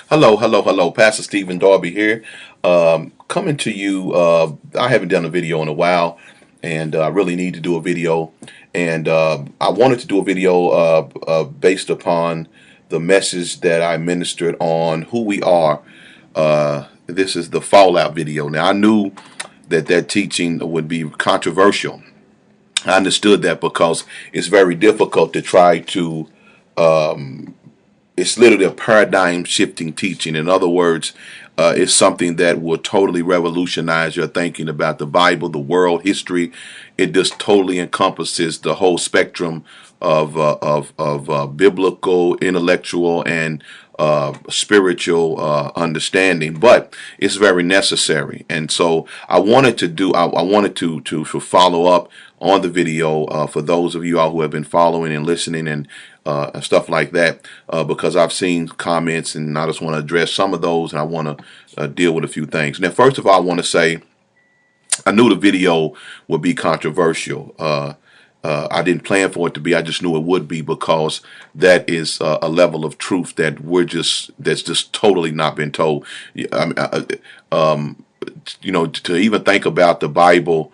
Hello, hello, hello. Pastor Stephen Darby here. Coming to you. I haven't done a video in a while, and I really need to do a video. And I wanted to do a video based upon the message that I ministered on who we are. This is the Fallout video. Now, I knew that teaching would be controversial. I understood that because it's very difficult to try to it's literally a paradigm shifting teaching. In other words, it's something that will totally revolutionize your thinking about the Bible, the world, history. It just totally encompasses the whole spectrum of biblical, intellectual, and spiritual understanding. But it's very necessary, and so I wanted to do. I wanted to follow up on the video for those of you all who have been following and listening and stuff like that, because I've seen comments and I just want to address some of those, and I want to deal with a few things. Now, first of all, I want to say I knew the video would be controversial. I didn't plan for it to be. I just knew it would be because that is a level of truth that that's just totally not been told. I mean, to even think about the Bible,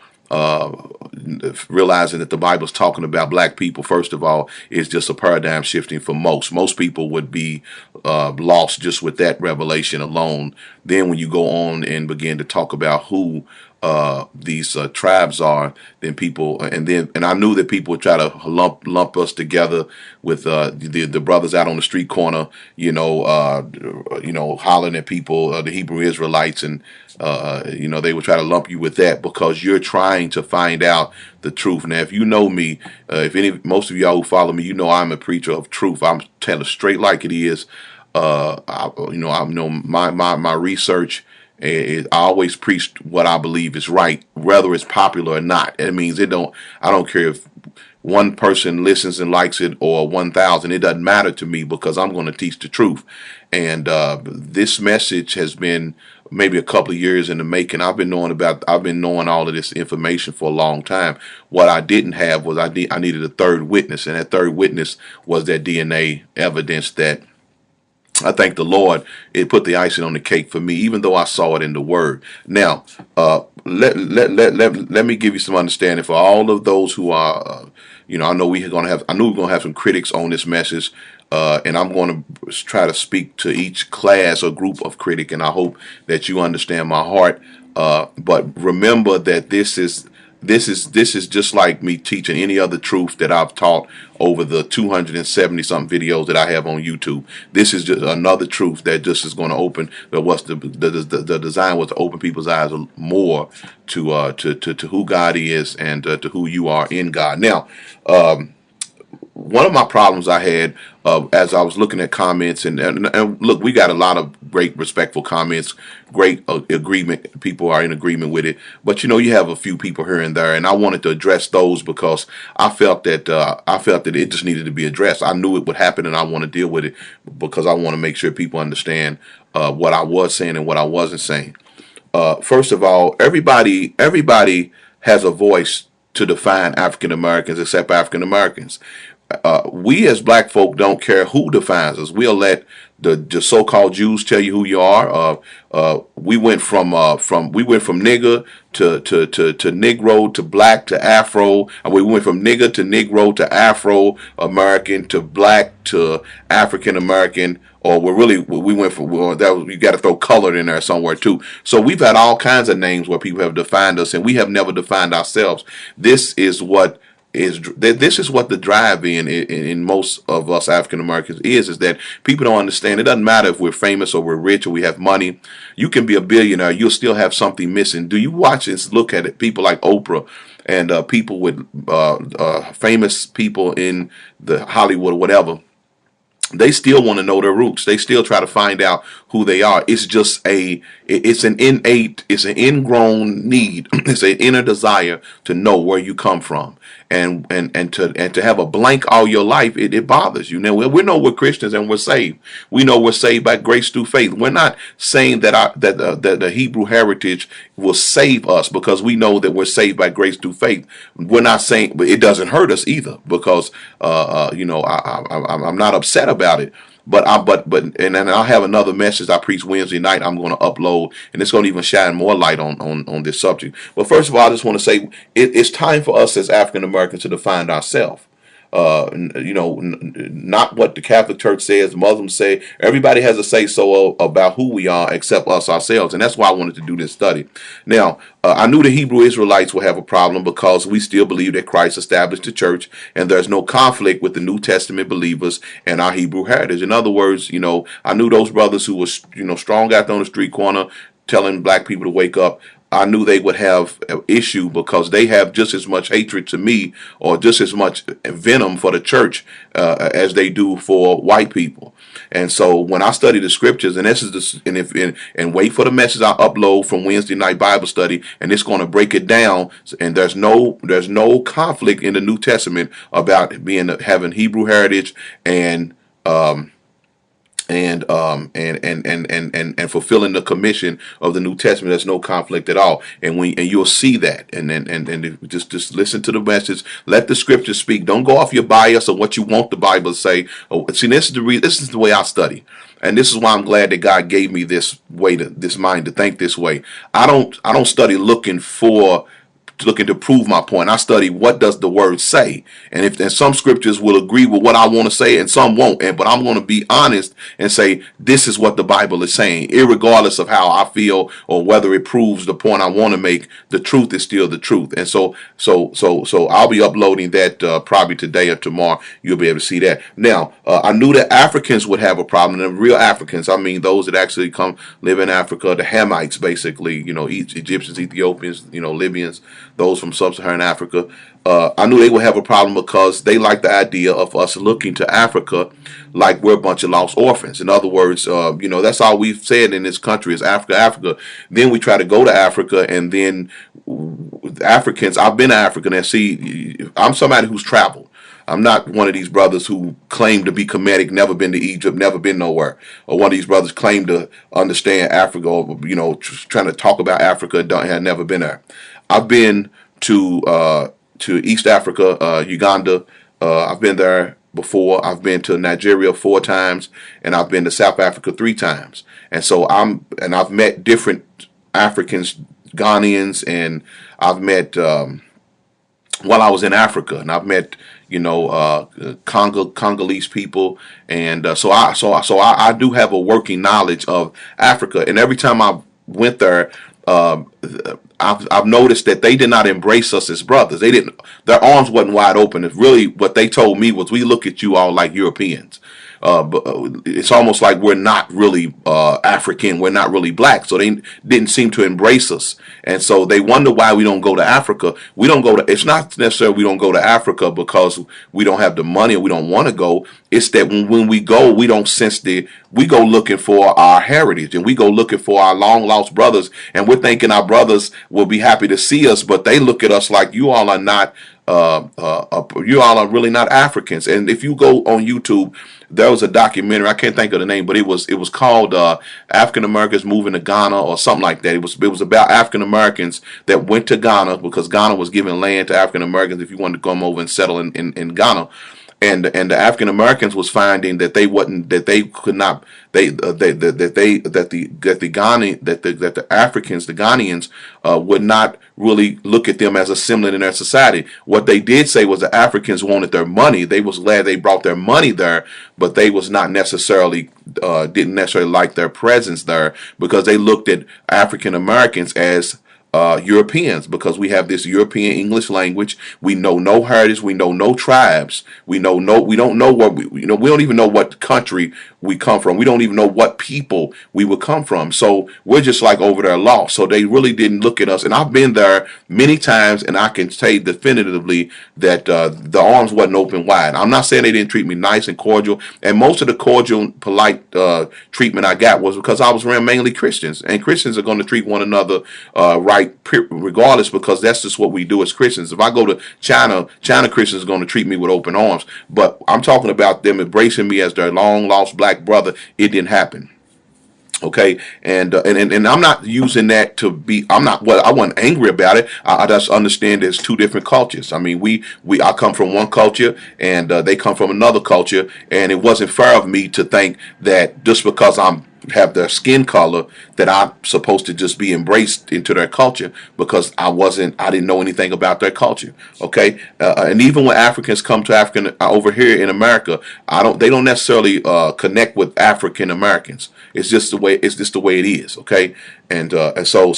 realizing that the Bible is talking about black people, first of all, is just a paradigm shifting for most. Most people would be lost just with that revelation alone. Then when you go on and begin to talk about who these tribes are, then people, and I knew that people would try to lump us together with the brothers out on the street corner, hollering at people, the Hebrew Israelites, and they would try to lump you with that because you're trying to find out the truth. Now, if you know me, most of y'all who follow me, you know I'm a preacher of truth. I'm telling straight like it is. I know my research. I always preach what I believe is right, whether it's popular or not. It means I don't care if one person listens and likes it or 1,000. It doesn't matter to me because I'm going to teach the truth. And this message has been maybe a couple of years in the making. I've been knowing all of this information for a long time. What I didn't have was I needed a third witness, and that third witness was that DNA evidence that I thank the Lord. It put the icing on the cake for me, even though I saw it in the Word. Now, let me give you some understanding for all of those who are, I know we're gonna have some critics on this message, and I'm going to try to speak to each class or group of critic, and I hope that you understand my heart. But remember that this is just like me teaching any other truth that I've taught over the 270 something videos that I have on YouTube. This is just another truth that just is going to open the design was to open people's eyes more to who God is and to who you are in God. Now, one of my problems I had as I was looking at comments, and look, we got a lot of great respectful comments, great agreement. People are in agreement with it, but you have a few people here and there, and I wanted to address those because I felt that it just needed to be addressed. I knew it would happen, and I want to deal with it because I want to make sure people understand what I was saying and what I wasn't saying. First of all, everybody has a voice to define African Americans except African Americans. We as black folk don't care who defines us. We'll let the so-called Jews tell you who you are. We went from nigger to Negro to black to Afro, and we went from nigger to Negro to Afro American to black to African American. Or we went from that. You got to throw color in there somewhere too. So we've had all kinds of names where people have defined us, and we have never defined ourselves. This is what the drive in most of us African Americans is that people don't understand. It doesn't matter if we're famous or we're rich or we have money. You can be a billionaire, you'll still have something missing. Do you watch this? Look at it. People like Oprah and people with famous people in the Hollywood or whatever. They still want to know their roots. They still try to find out who they are. It's just it's an ingrown need. It's an inner desire to know where you come from, and to have a blank all your life. It bothers you. Now we know we're Christians and we're saved. We know we're saved by grace through faith. We're not saying that the Hebrew heritage will save us because we know that we're saved by grace through faith. We're not saying, but it doesn't hurt us either because I'm not upset about it. And then I'll have another message I preach Wednesday night. I'm going to upload, and it's going to even shine more light on this subject. But first of all, I just want to say it's time for us as African Americans to define ourselves. Not what the Catholic Church says, Muslims say. Everybody has a say so about who we are, except us ourselves, and that's why I wanted to do this study. Now, I knew the Hebrew Israelites would have a problem because we still believe that Christ established the church, and there's no conflict with the New Testament believers and our Hebrew heritage. In other words, I knew those brothers who was, strong out there on the street corner telling black people to wake up. I knew they would have an issue because they have just as much hatred to me or just as much venom for the church as they do for white people. And so when I study the scriptures, and this is and wait for the message I upload from Wednesday night Bible study, and it's going to break it down. And there's no conflict in the New Testament about having Hebrew heritage and fulfilling the commission of the New Testament. There's no conflict at all, and you'll see that. And just listen to the message. Let the scriptures speak. Don't go off your bias or what you want the Bible to say. See, this is the way I study, and this is why I'm glad that God gave me this mind to think this way. I don't study looking to prove my point. I study what does the word say, and some scriptures will agree with what I want to say, and some won't. But I'm going to be honest and say this is what the Bible is saying, irregardless of how I feel or whether it proves the point I want to make. The truth is still the truth, and so I'll be uploading that probably today or tomorrow. You'll be able to see that. Now, I knew that Africans would have a problem. And the real Africans, I mean those that actually live in Africa, the Hamites, basically, Egyptians, Ethiopians, Libyans, those from sub-Saharan Africa. I knew they would have a problem because they like the idea of us looking to Africa like we're a bunch of lost orphans. In other words, that's all we've said in this country is Africa, Africa. Then we try to go to Africa, and then Africans, I've been to Africa, and see, I'm somebody who's traveled. I'm not one of these brothers who claim to be Kemetic, never been to Egypt, never been nowhere. Or one of these brothers claim to understand Africa, or, trying to talk about Africa, have never been there. I've been to East Africa, Uganda. I've been there before. I've been to Nigeria 4 times, and I've been to South Africa 3 times. And so I've met different Africans, Ghanaians, and I've met while I was in Africa, and I've met Congolese people, and so I do have a working knowledge of Africa. And every time I went there, I've noticed that they did not embrace us as brothers. They didn't. Their arms wasn't wide open. It's really what they told me was, we look at you all like Europeans. But it's almost like we're not really African. We're not really black. So they didn't seem to embrace us. And so they wonder why we don't go to Africa. We don't go to, it's not necessarily we don't go to Africa because we don't have the money or we don't want to go. It's that when we go, we don't sense we go looking for our heritage, and we go looking for our long lost brothers. And we're thinking our brothers will be happy to see us, but they look at us like you all are not, you all are really not Africans. And if you go on YouTube, there was a documentary, I can't think of the name, but it was called African Americans Moving to Ghana or something like that. It was about African Americans that went to Ghana because Ghana was giving land to African Americans if you wanted to come over and settle in Ghana. And the African Americans was finding that the Africans, the Ghanaians, would not really look at them as assimilating in their society. What they did say was the Africans wanted their money. They was glad they brought their money there, but they was not necessarily didn't necessarily like their presence there, because they looked at African Americans as Europeans, because we have this European English language. We know no heritage. We know no tribes. We don't know what we don't even know what country we come from. We don't even know what people we would come from. So we're just like over there lost. So they really didn't look at us. And I've been there many times, and I can say definitively that the arms wasn't open wide. I'm not saying they didn't treat me nice and cordial. And most of the cordial, polite treatment I got was because I was around mainly Christians, and Christians are going to treat one another right regardless, because that's just what we do as Christians. If I go to China Christians are going to treat me with open arms. But I'm talking about them embracing me as their long lost black brother. It didn't happen. Okay, and I'm not using that to be. I'm not. Well, I wasn't angry about it. I just understand there's two different cultures. I mean, I come from one culture, and they come from another culture, and it wasn't fair of me to think that just because I'm have their skin color that I'm supposed to just be embraced into their culture because I didn't know anything about their culture. Okay, and even when Africans come to African over here in America, they don't necessarily connect with African Americans. It's just the way it is. Okay, and so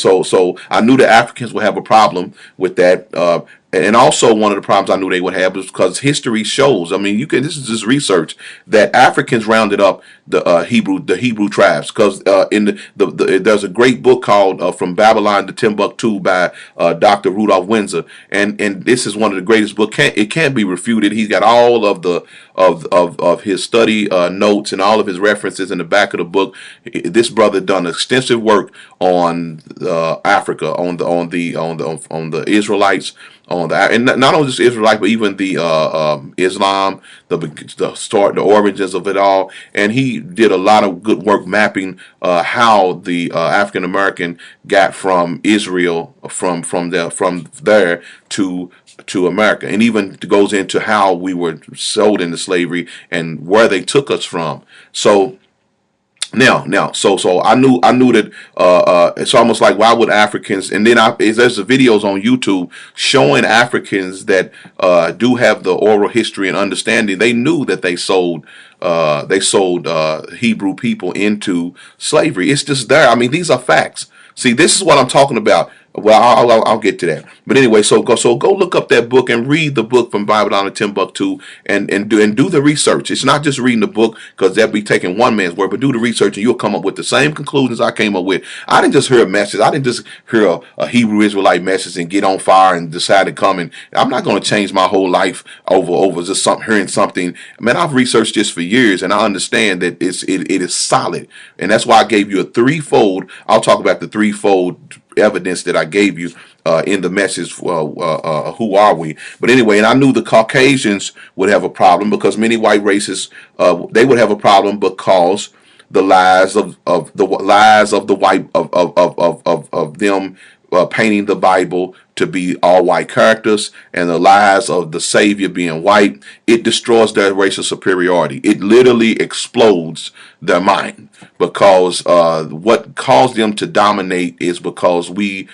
I knew the Africans would have a problem with that. And also one of the problems I knew they would have is because history shows. I mean, this is just research that Africans rounded up the Hebrew tribes because in there's a great book called From Babylon to Timbuktu by Dr. Rudolph Windsor, and this is one of the greatest books. It can't be refuted. He's got all of the of his study notes and all of his references in the back of the book. This brother done extensive work on Africa, on the Israelites, and not only just Israelites, but even the Islam, the origins of it all. And he did a lot of good work mapping how the African American got from Israel, from there to America, and even goes into how we were sold into slavery and where they took us from. So so I knew that it's almost like, why would Africans? And then there's the videos on YouTube showing Africans that do have the oral history and understanding. They knew that they sold Hebrew people into slavery. It's just there. I mean, these are facts. See, this is what I'm talking about. Well, I'll get to that. But anyway, so go look up that book and read the book From Babylon to Timbuktu, and do the research. It's not just reading the book, because that'd be taking one man's word, but do the research and you'll come up with the same conclusions I came up with. I didn't just hear a message. I didn't just hear a Hebrew Israelite message and get on fire and decide to come. And I'm not going to change my whole life over just hearing something. Man, I've researched this for years, and I understand that it is solid, and that's why I gave you a threefold. I'll talk about the threefold evidence that I gave you in the message, who are we? But anyway, and I knew the Caucasians would have a problem, because many white races, they would have a problem because the lies of the white of them painting the Bible to be all white characters, and the lies of the Savior being white. It destroys their racial superiority. It literally explodes their mind, because what caused them to dominate is because it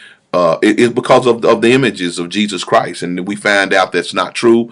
is because of the images of Jesus Christ, and we find out that's not true.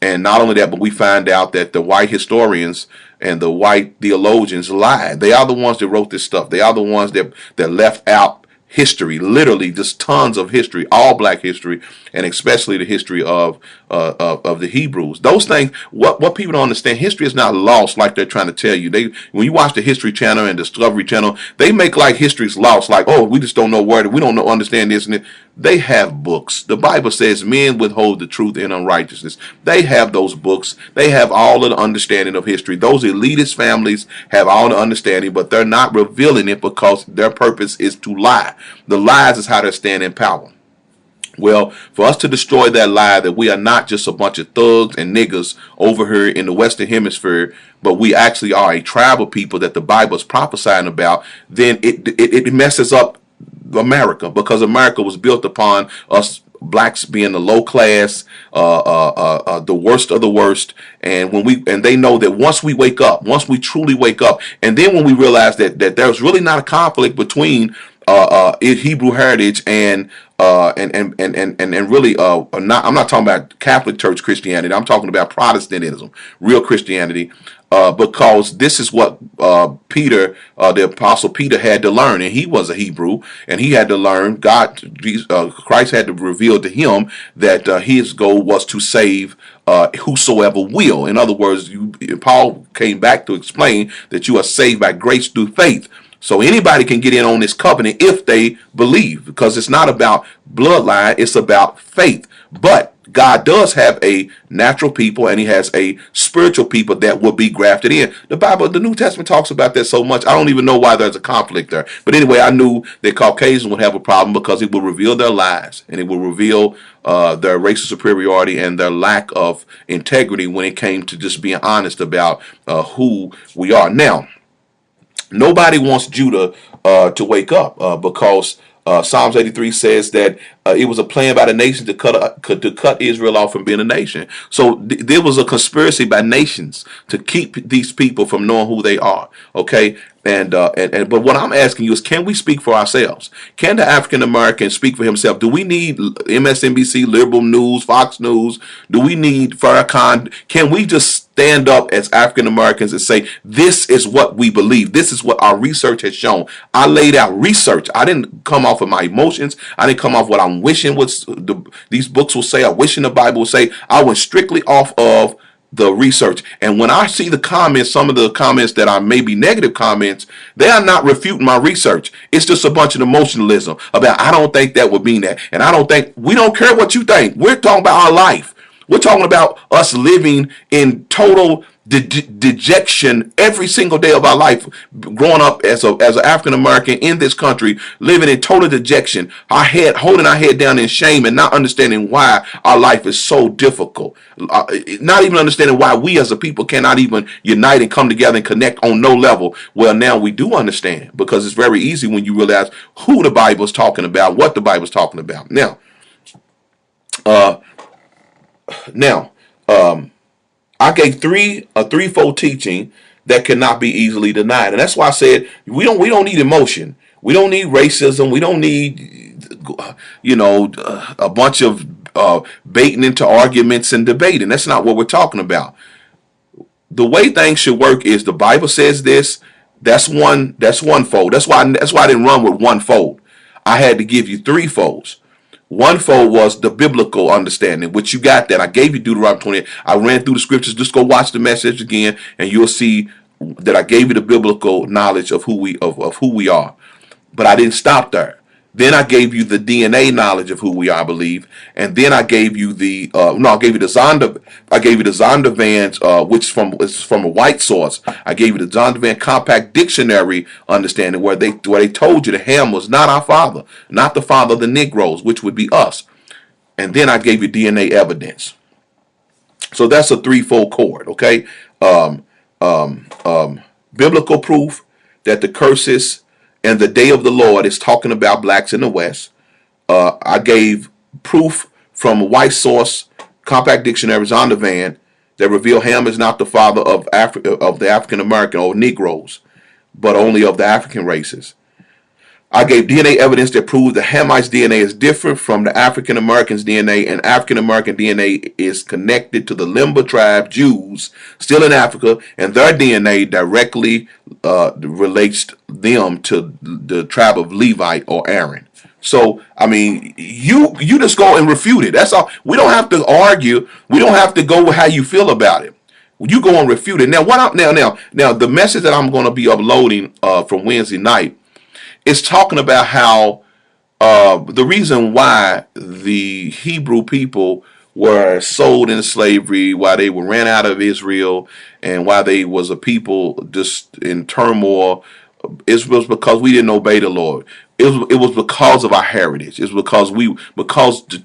And not only that, but we find out that the white historians and the white theologians lied. They are the ones that wrote this stuff. They are the ones that left out history, literally just tons of history, all black history, and especially the history of the Hebrews. Those things, what people don't understand, history is not lost like they're trying to tell you. When you watch the History Channel and Discovery Channel, they make like history's lost, like, oh, we just don't know where, we don't understand this and it. They have books. The Bible says men withhold the truth in unrighteousness. They have those books. They have all of the understanding of history. Those elitist families have all the understanding, but they're not revealing it because their purpose is to lie. The lies is how they stand in power. Well, for us to destroy that lie that we are not just a bunch of thugs and niggas over here in the Western Hemisphere, but we actually are a tribe of people that the Bible is prophesying about, then it messes up America, because America was built upon us blacks being the low class, the worst of the worst, and they know that once we wake up, once we truly wake up, and then when we realize that there's really not a conflict between Hebrew heritage and really I'm not talking about Catholic Church Christianity. I'm talking about Protestantism, real Christianity, because this is what Peter, the Apostle Peter, had to learn, and he was a Hebrew, and he had to learn. Christ had to reveal to him that his goal was to save whosoever will. In other words, Paul came back to explain that you are saved by grace through faith. So anybody can get in on this covenant if they believe, because it's not about bloodline, it's about faith. But God does have a natural people, and he has a spiritual people that will be grafted in. The New Testament talks about that so much. I don't even know why there's a conflict there. But anyway, I knew that Caucasians would have a problem, because it will reveal their lies, and it will reveal their racial superiority and their lack of integrity when it came to just being honest about who we are. Now, Nobody wants Judah to wake up because Psalms 83 says that it was a plan by the nation to cut Israel off from being a nation. So there was a conspiracy by nations to keep these people from knowing who they are. Okay, and but what I'm asking you is, can we speak for ourselves? Can the African American speak for himself? Do we need MSNBC, Liberal News, Fox News? Do we need Farrakhan? Can we just stand up as African Americans and say, this is what we believe? This is what our research has shown. I laid out research. I didn't come off of my emotions. I didn't come off what I'm wishing these books will say, I wishing the Bible will say. I went strictly off of the research. And when I see the comments, some of the comments that are maybe negative comments, they are not refuting my research. It's just a bunch of emotionalism about, I don't think that would mean that. And I don't think, we don't care what you think. We're talking about our life. We're talking about us living in total dejection every single day of our life, growing up as an African American in this country, living in total dejection, holding our head down in shame and not understanding why our life is so difficult, not even understanding why we as a people cannot even unite and come together and connect on no level. Well, now we do understand, because it's very easy when you realize who the Bible is talking about, what the Bible is talking about. Now, I gave a threefold teaching that cannot be easily denied, and that's why I said we don't need emotion, we don't need racism, we don't need a bunch of baiting into arguments and debating. That's not what we're talking about. The way things should work is the Bible says this. That's one fold. That's why I didn't run with one fold. I had to give you three folds. One fold was the biblical understanding, which you got that. I gave you Deuteronomy 28. I ran through the scriptures. Just go watch the message again, and you'll see that I gave you the biblical knowledge of who we are. But I didn't stop there. Then I gave you the DNA knowledge of who we are, I believe, and then I gave you the Zondervan's, which is from a white source. I gave you the Zondervan Compact Dictionary understanding, where they told you that Ham was not our father, not the father of the Negroes, which would be us. And then I gave you DNA evidence. So that's a threefold cord, okay? Biblical proof that the curses and the day of the Lord is talking about blacks in the West. I gave proof from a white source, Compact Dictionary, Zondervan, that reveal Ham is not the father of the African American or Negroes, but only of the African races. I gave DNA evidence that proved the Hamites' DNA is different from the African Americans' DNA, and African American DNA is connected to the Limba tribe Jews still in Africa, and their DNA directly relates them to the tribe of Levite or Aaron. So, I mean, you just go and refute it. That's all. We don't have to argue. We don't have to go with how you feel about it. You go and refute it. Now, now, the message that I'm going to be uploading from Wednesday night is talking about how the reason why the Hebrew people were sold into slavery, why they were ran out of Israel, and why they was a people just in turmoil, it was because we didn't obey the Lord. It was because of our heritage. It's because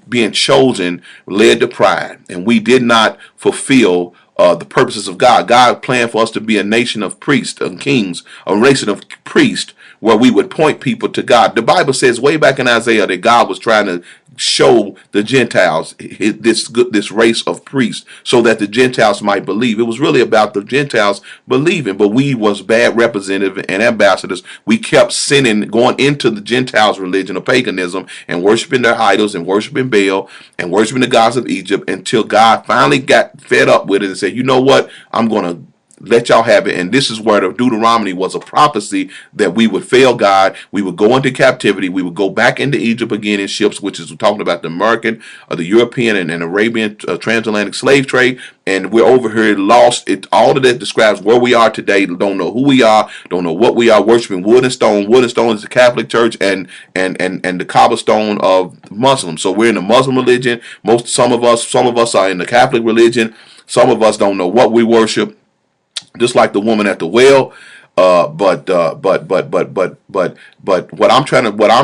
being chosen led to pride, and we did not fulfill the purposes of God. God planned for us to be a nation of priests and kings, a nation of priests, where we would point people to God. The Bible says way back in Isaiah that God was trying to show the Gentiles this race of priests so that the Gentiles might believe. It was really about the Gentiles believing, but we was bad representatives and ambassadors. We kept sinning, going into the Gentiles' religion of paganism and worshiping their idols and worshiping Baal and worshiping the gods of Egypt, until God finally got fed up with it and said, you know what, I'm going to let y'all have it. And this is where the Deuteronomy was a prophecy that we would fail God. We would go into captivity. We would go back into Egypt again in ships, which is talking about the American, the European, and Arabian transatlantic slave trade. And we're over here lost. All of that describes where we are today. Don't know who we are. Don't know what we are. Worshiping wood and stone. Wood and stone is the Catholic Church and the cobblestone of Muslims. So we're in the Muslim religion. Some of us are in the Catholic religion. Some of us don't know what we worship. Just like the woman at the well, but what I'm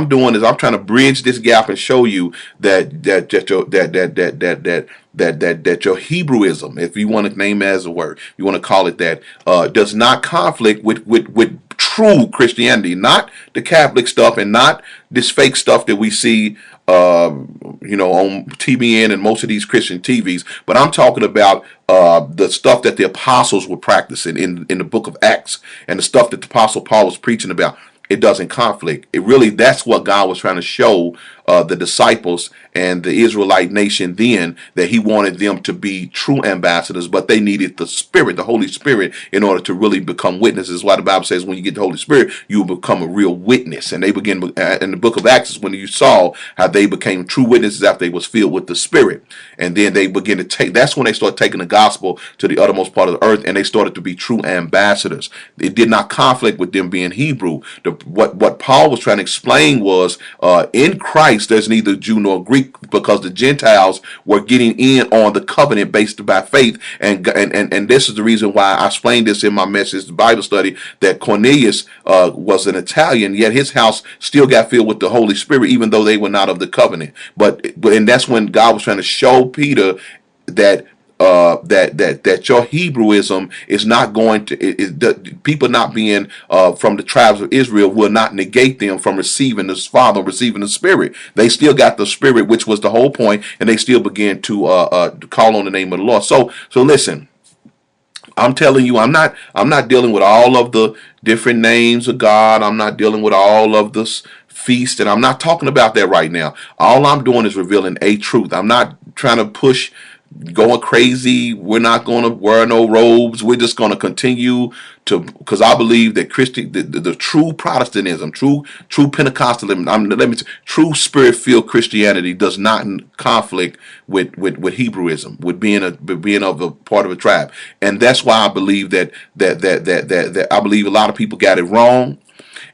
doing is I'm trying to bridge this gap and show you that your Hebrewism, if you want to name it as a word, you want to call it that, does not conflict with true Christianity, not the Catholic stuff and not this fake stuff that we see, on TBN and most of these Christian TVs. But I'm talking about the stuff that the apostles were practicing in the book of Acts, and the stuff that the apostle Paul was preaching about. It doesn't conflict. That's what God was trying to show the disciples and the Israelite nation then, that he wanted them to be true ambassadors, but they needed the Spirit, the Holy Spirit, in order to really become witnesses. Why the Bible says when you get the Holy Spirit, you will become a real witness. And they begin in the book of Acts is when you saw how they became true witnesses after they was filled with the Spirit. And then they begin to that's when they started taking the gospel to the uttermost part of the earth, and they started to be true ambassadors. It did not conflict with them being Hebrew. What Paul was trying to explain was, in Christ there's neither Jew nor Greek, because the Gentiles were getting in on the covenant based by faith. And this is the reason why I explained this in my message, the Bible study, that Cornelius was an Italian, yet his house still got filled with the Holy Spirit, even though they were not of the covenant. And that's when God was trying to show Peter that that your Hebrewism is not going to, the people not being from the tribes of Israel will not negate them from receiving the Father, receiving the Spirit. They still got the Spirit, which was the whole point, and they still began to call on the name of the Lord. So listen. I'm telling you, I'm not dealing with all of the different names of God. I'm not dealing with all of this feast, and I'm not talking about that right now. All I'm doing is revealing a truth. I'm not trying to push going crazy. We're not going to wear no robes. We're just going to continue to, because I believe that the true Protestantism, true Pentecostalism, true Spirit-filled Christianity does not conflict with Hebrewism, with being of a part of a tribe, and that's why I believe that I believe a lot of people got it wrong.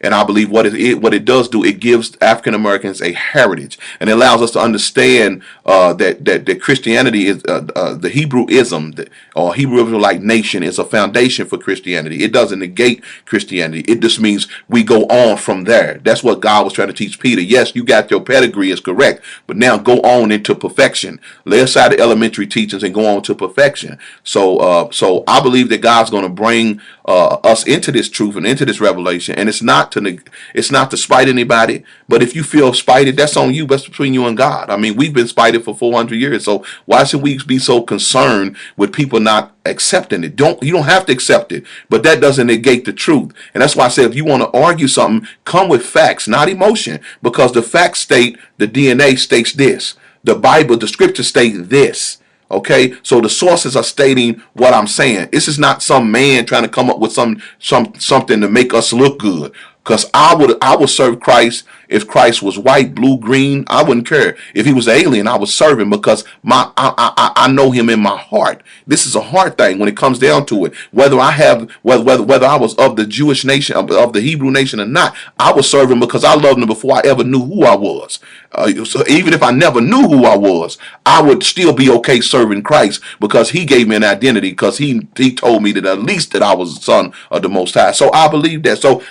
And I believe what it does do, it gives African Americans a heritage, and it allows us to understand that Christianity is the Hebrewism, or Hebrew Israelite nation, is a foundation for Christianity. It doesn't negate Christianity. It just means we go on from there. That's what God was trying to teach Peter. Yes, you got your pedigree is correct, but now go on into perfection. Lay aside the elementary teachings and go on to perfection. So I believe that God's going to bring us into this truth and into this revelation, and it's not to spite anybody. But if you feel spited, that's on you. That's between you and God. I mean, we've been spited for 400 years, so why should we be so concerned with people not accepting it? You don't have to accept it, but that doesn't negate the truth. And that's why I say, if you want to argue something, come with facts, not emotion, because the facts state, the DNA states this, the Bible, the scriptures state this. Okay, so the sources are stating what I'm saying. This is not some man trying to come up with something to make us look good. Because I would serve Christ if Christ was white, blue, green. I wouldn't care. If he was an alien, I would serve him, because I know him in my heart. This is a heart thing when it comes down to it. Whether I was of the Jewish nation, of the Hebrew nation or not, I would serve him because I loved him before I ever knew who I was. So even if I never knew who I was, I would still be okay serving Christ, because he gave me an identity, because he told me that at least that I was the son of the Most High. So I believe that. So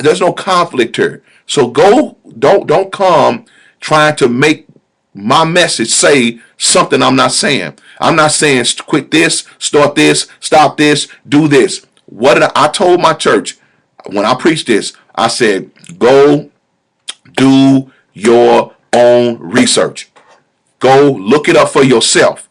there's no conflict here. So don't come trying to make my message say something I'm not saying. I'm not saying quit this, start this, stop this, do this. I told my church when I preached this, I said, go do your own research. Go look it up for yourself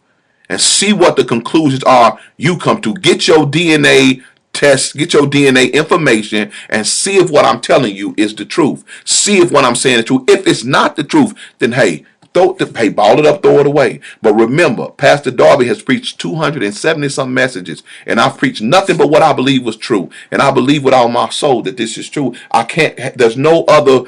and see what the conclusions are you come to. Get your DNA test, get your DNA information, and see if what I'm telling you is the truth. See if what I'm saying is true. If it's not the truth, then hey, ball it up, throw it away. But remember, Pastor Darby has preached 270 some messages, and I've preached nothing but what I believe was true. And I believe with all my soul that this is true. There's no other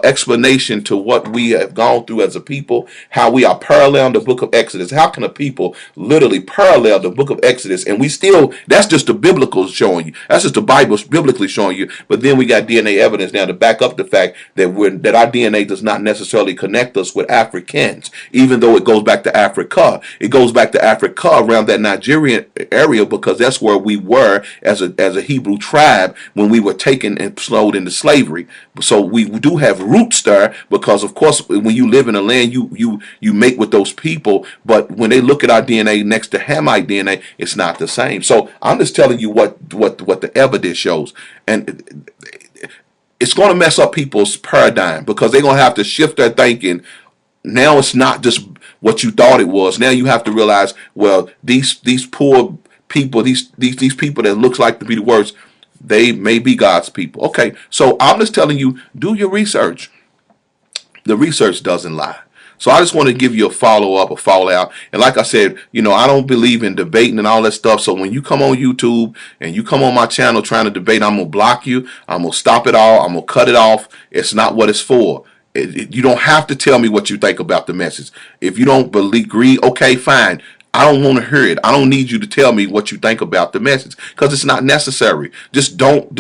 explanation to what we have gone through as a people, how we are paralleling the book of Exodus. How can a people literally parallel the book of Exodus, and that's just the biblical showing you. That's just the Bible biblically showing you. But then we got DNA evidence now to back up the fact that our DNA does not necessarily connect us with Africans, even though it goes back to Africa. It goes back to Africa around that Nigerian area because that's where we were as a Hebrew tribe when we were taken and sold into slavery. So we do have roots there because, of course, when you live in a land, you mate with those people. But when they look at our DNA next to Hamite DNA, it's not the same. So I'm just telling you what the evidence shows, and it's going to mess up people's paradigm because they're going to have to shift their thinking. Now it's not just what you thought it was. Now you have to realize, well, these poor people, these people that looks like to be the worst, they may be God's people. Okay, so I'm just telling you, do your research. The research doesn't lie. So I just want to give you a follow-up, a fallout. And like I said, I don't believe in debating and all that stuff. So when you come on YouTube and you come on my channel trying to debate, I'm going to block you. I'm going to stop it all. I'm going to cut it off. It's not what it's for. You don't have to tell me what you think about the message. If you don't agree, okay, fine. I don't want to hear it. I don't need you to tell me what you think about the message because it's not necessary. Just don't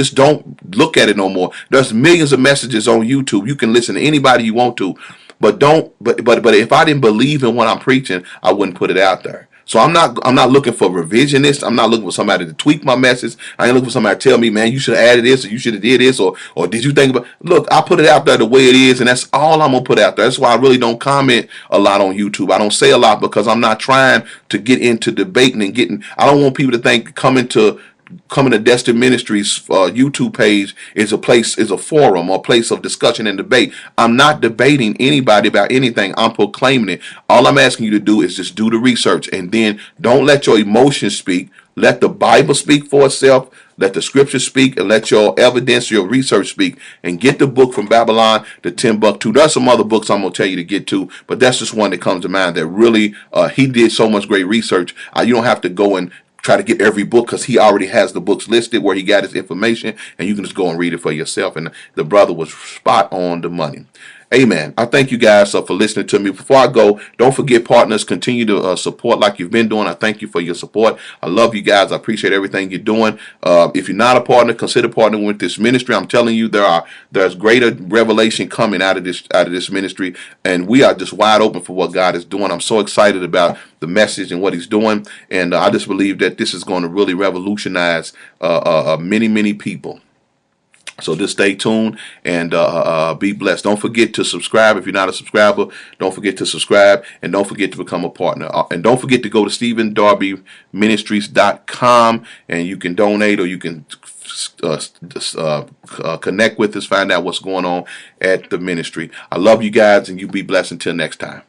look at it no more. There's millions of messages on YouTube. You can listen to anybody you want to. But if I didn't believe in what I'm preaching, I wouldn't put it out there. So I'm not looking for revisionists. I'm not looking for somebody to tweak my message. I ain't looking for somebody to tell me, man, you should have added this or you should have did this or did you think about. Look, I put it out there the way it is, and that's all I'm gonna put out there. That's why I really don't comment a lot on YouTube. I don't say a lot because I'm not trying to get into debating and getting. I don't want people to think coming to Destin Ministries YouTube page is a forum or place of discussion and debate. I'm not debating anybody about anything. I'm proclaiming it. All I'm asking you to do is just do the research and then don't let your emotions speak. Let the Bible speak for itself. Let the scriptures speak and let your evidence, your research speak. And get the book From Babylon to Timbuktu. There's some other books I'm going to tell you to get to, but that's just one that comes to mind that really, he did so much great research. You don't have to go and try to get every book because he already has the books listed where he got his information, and you can just go and read it for yourself. And the brother was spot on the money. Amen. I thank you guys for listening to me. Before I go, don't forget, partners, continue to support like you've been doing. I thank you for your support. I love you guys. I appreciate everything you're doing. If you're not a partner, consider partnering with this ministry. I'm telling you, there's greater revelation coming out of this ministry, and we are just wide open for what God is doing. I'm so excited about the message and what He's doing, and I just believe that this is going to really revolutionize many people. So just stay tuned and be blessed. Don't forget to subscribe. If you're not a subscriber, don't forget to subscribe. And don't forget to become a partner. And don't forget to go to StephenDarbyMinistries.com and you can donate or you can connect with us, find out what's going on at the ministry. I love you guys and you be blessed until next time.